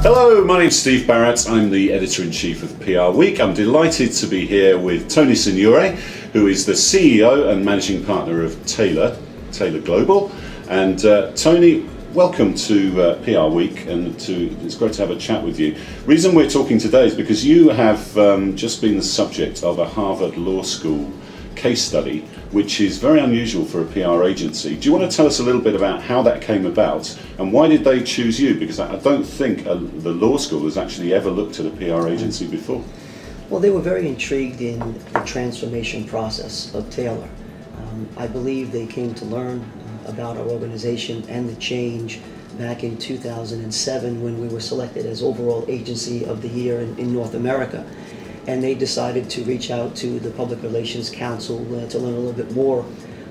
Hello, my name's Steve Barrett. I'm the editor-in-chief of PR Week. I'm delighted to be here with Tony Signore, who is the CEO and managing partner of Taylor Global. And Tony, welcome to PR Week, and it's great to have a chat with you. Reason we're talking today is because you have just been the subject of a Harvard Law School case study, which is very unusual for a PR agency. Do you want to tell us a little bit about how that came about and why did they choose you? Because I don't think the law school has actually ever looked at a PR agency before. Well, they were very intrigued in the transformation process of Taylor. I believe they came to learn about our organization and the change back in 2007 when we were selected as overall agency of the year in North America. And they decided to reach out to the Public Relations Council to learn a little bit more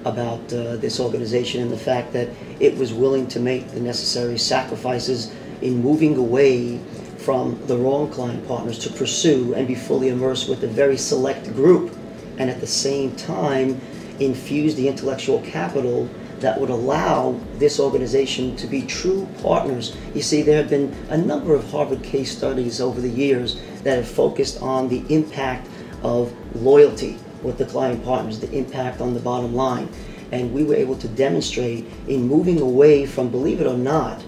about this organization and the fact that it was willing to make the necessary sacrifices in moving away from the wrong client partners to pursue and be fully immersed with a very select group, and at the same time infuse the intellectual capital that would allow this organization to be true partners. You see, there have been a number of Harvard case studies over the years that have focused on the impact of loyalty with the client partners, the impact on the bottom line. And we were able to demonstrate in moving away from, believe it or not,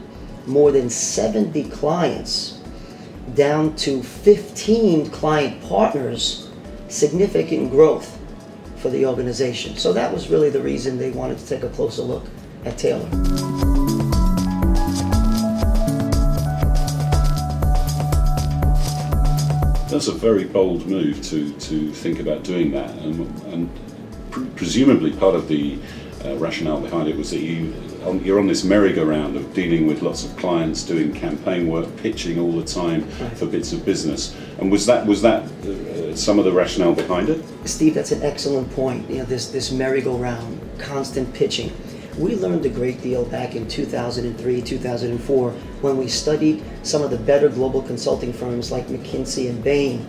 more than 70 clients down to 15 client partners, significant growth for the organization. So that was really the reason they wanted to take a closer look at Taylor. That's a very bold move to think about doing that, and presumably part of the rationale behind it was that you're on this merry-go-round of dealing with lots of clients, doing campaign work, pitching all the time for bits of business. And was that some of the rationale behind it? Steve, that's an excellent point. You know, this merry-go-round, constant pitching. We learned a great deal back in 2003, 2004 when we studied some of the better global consulting firms like McKinsey and Bain.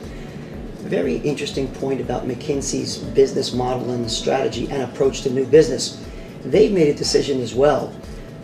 Very interesting point about McKinsey's business model and the strategy and approach to new business. They've made a decision as well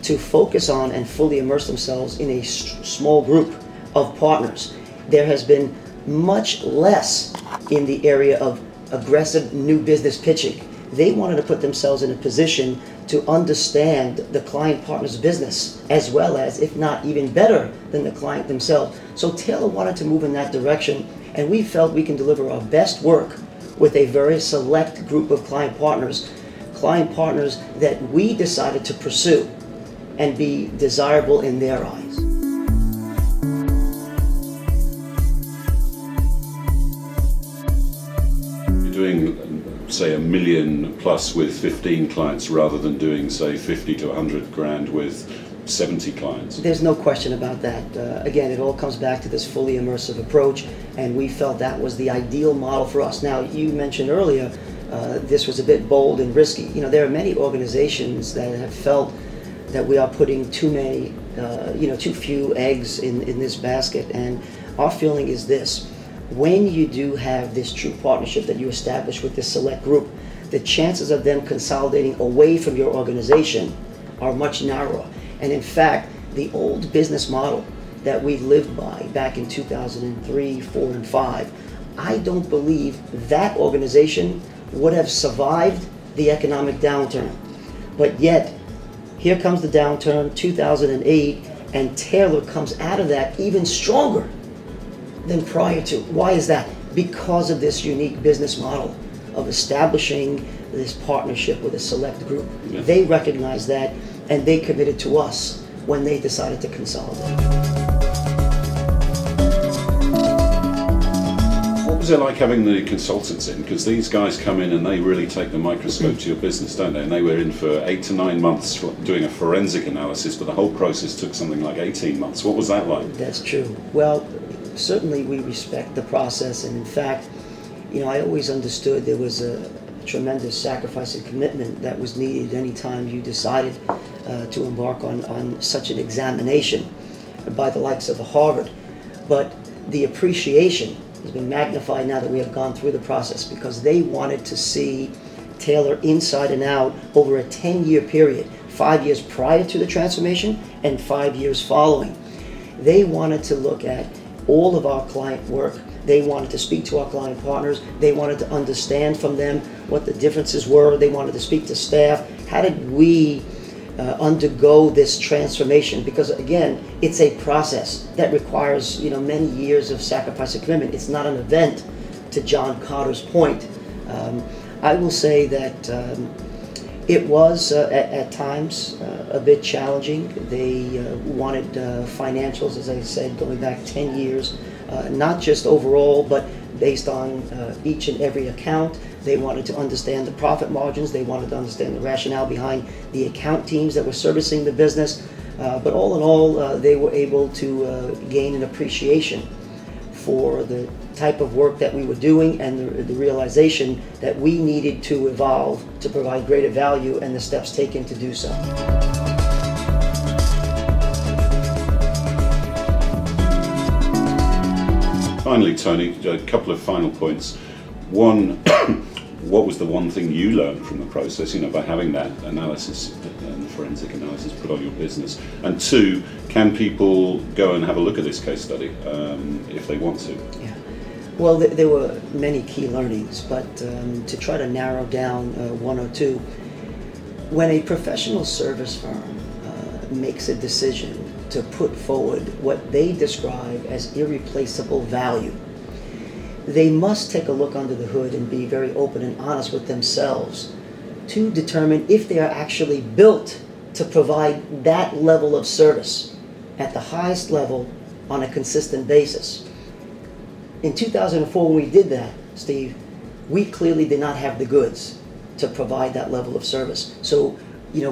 to focus on and fully immerse themselves in a small group of partners. There has been much less in the area of aggressive new business pitching. They wanted to put themselves in a position to understand the client partner's business as well as, if not even better than the client themselves. So Taylor wanted to move in that direction, and we felt we can deliver our best work with a very select group of client partners that we decided to pursue and be desirable in their eyes. You're doing, say, $1 million plus with 15 clients rather than doing, say, 50 to 100 grand with 70 clients. There's no question about that. Again, it all comes back to this fully immersive approach, and we felt that was the ideal model for us. Now, you mentioned earlier this was a bit bold and risky. You know, there are many organizations that have felt that we are putting too few eggs in this basket, and our feeling is this: when you do have this true partnership that you establish with this select group, the chances of them consolidating away from your organization are much narrower. And in fact, the old business model that we lived by back in 2003, 4, and 5, I don't believe that organization would have survived the economic downturn. But yet, here comes the downturn, 2008, and Taylor comes out of that even stronger than prior to. Why is that? Because of this unique business model of establishing this partnership with a select group. Yeah. They recognized that, and they committed to us when they decided to consolidate. What was it like having the consultants in? Because these guys come in and they really take the microscope to your business, don't they? And they were in for 8 to 9 months doing a forensic analysis, but the whole process took something like 18 months. What was that like? That's true. Well, certainly we respect the process, and in fact, you know, I always understood there was a tremendous sacrifice and commitment that was needed anytime you decided to embark on such an examination by the likes of Harvard. But the appreciation has been magnified now that we have gone through the process, because they wanted to see Taylor inside and out over a 10-year period, 5 years prior to the transformation and 5 years following. They wanted to look at all of our client work. They wanted to speak to our client partners. They wanted to understand from them what the differences were. They wanted to speak to staff. How did we undergo this transformation? Because again, it's a process that requires many years of sacrifice and commitment. It's not an event. To John Carter's point, I will say that it was at times a bit challenging. They wanted financials, as I said, going back 10 years, not just overall, but based on each and every account. They wanted to understand the profit margins. They wanted to understand the rationale behind the account teams that were servicing the business. But all in all, they were able to gain an appreciation for the type of work that we were doing and the realization that we needed to evolve to provide greater value and the steps taken to do so. Finally, Tony, a couple of final points. One, what was the one thing you learned from the process, by having that analysis and the forensic analysis put on your business? And two, can people go and have a look at this case study if they want to? Yeah. Well, there were many key learnings, but to try to narrow down one or two, when a professional service firm makes a decision to put forward what they describe as irreplaceable value, they must take a look under the hood and be very open and honest with themselves to determine if they are actually built to provide that level of service at the highest level on a consistent basis. In 2004, when we did that, Steve, we clearly did not have the goods to provide that level of service. So, we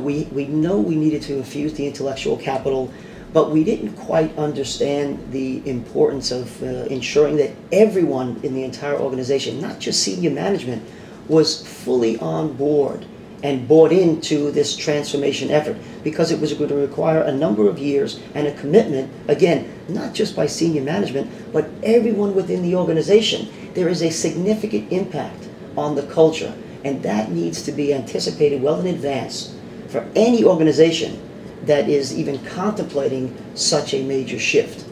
know we needed to infuse the intellectual capital, but we didn't quite understand the importance of ensuring that everyone in the entire organization, not just senior management, was fully on board and bought into this transformation effort, because it was going to require a number of years and a commitment, again, not just by senior management, but everyone within the organization. There is a significant impact on the culture, and that needs to be anticipated well in advance for any organization that is even contemplating such a major shift.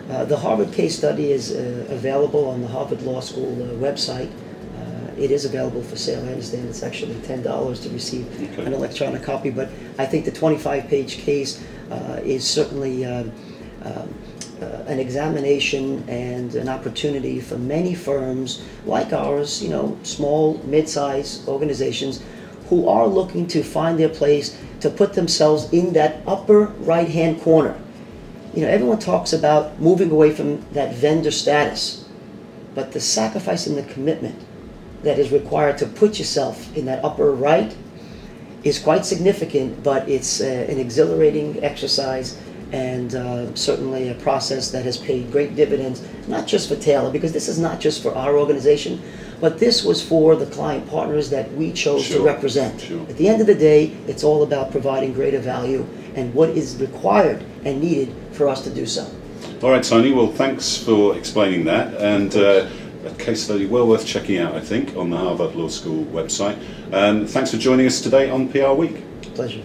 The Harvard case study is available on the Harvard Law School website. It is available for sale. I understand it's actually $10 to receive an electronic copy, but I think the 25-page case is certainly an examination and an opportunity for many firms like ours, small, mid-sized organizations who are looking to find their place to put themselves in that upper right-hand corner. Everyone talks about moving away from that vendor status, but the sacrifice and the commitment that is required to put yourself in that upper right is quite significant, but it's an exhilarating exercise and certainly a process that has paid great dividends, not just for Taylor, because this is not just for our organization, but this was for the client partners that we chose to represent. At the end of the day, it's all about providing greater value and what is required and needed for us to do so. All right, Tony, well, thanks for explaining that, and a case study well worth checking out, I think, on the Harvard Law School website. Thanks for joining us today on PR Week. Pleasure.